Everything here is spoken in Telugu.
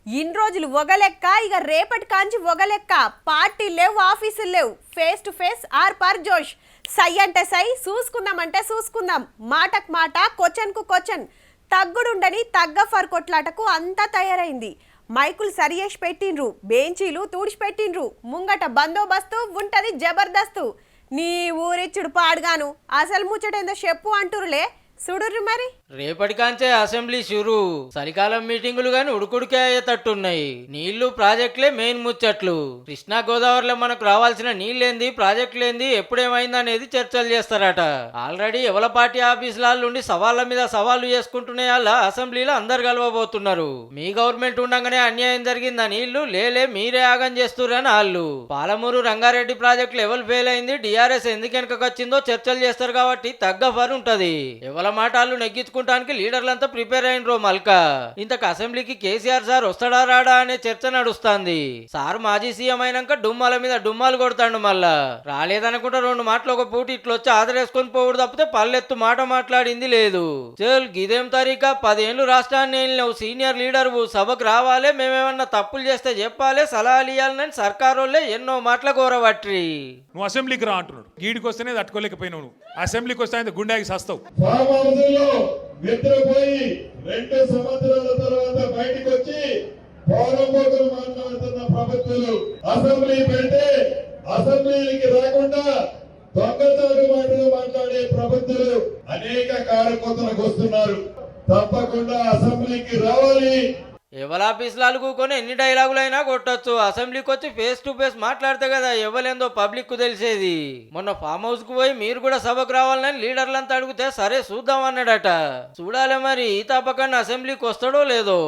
ఇన్ని రోజులు ఒగలెక్క ఇక రేపటి కాంచి ఒగలెక్క పార్టీ లేవు ఆఫీసులు లేవు ఫేస్ టు ఫేస్ ఆర్ పర్ జోష్ సై అంటే సై చూసుకుందామంటే చూసుకుందాం మాటకు మాట క్వశ్చన్కు క్వశ్చన్ తగ్గుడుండని తగ్గ ఫర్ కొట్లాటకు అంతా తయారైంది మైకులు సరియేసి పెట్టిండ్రు బెంచీలు తుడిచిపెట్టిండ్రు ముంగట బందోబస్తు ఉంటది జబర్దస్తు నీ ఊరిచ్చుడు పాడుగాను అసలు ముచ్చటేందో చెప్పు అంటురులే చూడుర్రి మరి రేపటికాంచే అసెంబ్లీ షురు చలికాలం మీటింగులు గాని ఉడుకుడికే అయ్యేటట్టున్నాయి నీళ్లు ప్రాజెక్టులే మెయిన్ ముచ్చట్లు కృష్ణా గోదావరిలో మనకు రావాల్సిన నీళ్ళేంది ప్రాజెక్టులేంది ఎప్పుడేమైంది అనేది చర్చలు చేస్తారట ఆల్రెడీ ఎవల పార్టీ ఆఫీసుల నుండి సవాళ్ళ మీద సవాళ్లు చేసుకుంటున్నాయి వాళ్ళ అసెంబ్లీలో అందరు కలవబోతున్నారు మీ గవర్నమెంట్ ఉండగానే అన్యాయం జరిగిందని నీళ్లు లేలే మీరే ఆగం చేస్తురని వాళ్ళు పాలమూరు రంగారెడ్డి ప్రాజెక్టులు ఎవరు ఫెయిల్ అయింది డిఆర్ఎస్ ఎందుకు వెనకకొచ్చిందో చర్చలు చేస్తారు కాబట్టి తగ్గ ఫర్ ఉంటది ఎవల మాటలు నెగ్గించుకుంటానికి లీడర్లంతా ప్రిపేర్ అయినరో మల్కా ఇంతకు అసెంబ్లీకి కేసీఆర్ సార్ వస్తాడా రాడా అనే చర్చ నడుస్తుంది సార్ మాజీ సీఎం అయినాక డుమ్మాల మీద డుమ్మాలు కొడతాడు మళ్ళా రాలేదనుకుంటా రెండు మాటలు ఒక పూట ఇట్లొచ్చి ఆదరేసుకొని పోవుడు తప్పితే పల్లెత్తు మాట మాట్లాడింది లేదు చల్ గిదేం తరీకా 10 ఏళ్ళు రాష్ట్రాన్ని నువ్వు సీనియర్ లీడర్ సభకు రావాలే మేమేమన్నా తప్పులు చేస్తే చెప్పాలే సలహాలు ఇవ్వాలని సర్కారోళ్ళే ఎన్నో మాటల కోరబట్టి నువ్వు అసెంబ్లీకి రా అంటున్నాడు గీడికి వస్తేనే తట్టుకోలేకపోయినావు నువ్వు అసెంబ్లీకి వస్తే గుండాకి సస్తావు ఫామ్ హౌస్ లో నిద్రపోయి 2 సంవత్సరాల తర్వాత బయటకు వచ్చి పోరంబోకులు మాట్లాడుతున్న ప్రభుత్వాలు అసెంబ్లీ పెడితే అసెంబ్లీకి రాకుండా దొంగతాడు మాటలు మాట్లాడే ప్రభుత్వాలు అనేక కార్యకర్తలకు వస్తున్నారు తప్పకుండా అసెంబ్లీకి రావాలి ఎవల ఆఫీసులు కూకొని ఎన్ని డైలాగులైనా కొట్టొచ్చు అసెంబ్లీకి వచ్చి ఫేస్ టు ఫేస్ మాట్లాడితే కదా ఎవలేందో పబ్లిక్ కు తెలిసేది మొన్న ఫామ్ హౌస్ కు పోయి మీరు కూడా సభకు రావాలని లీడర్లంతా అడిగితే సరే చూద్దాం అన్నాడట చూడాలి మరి ఈ తప్పకుండా అసెంబ్లీకి వస్తాడో లేదో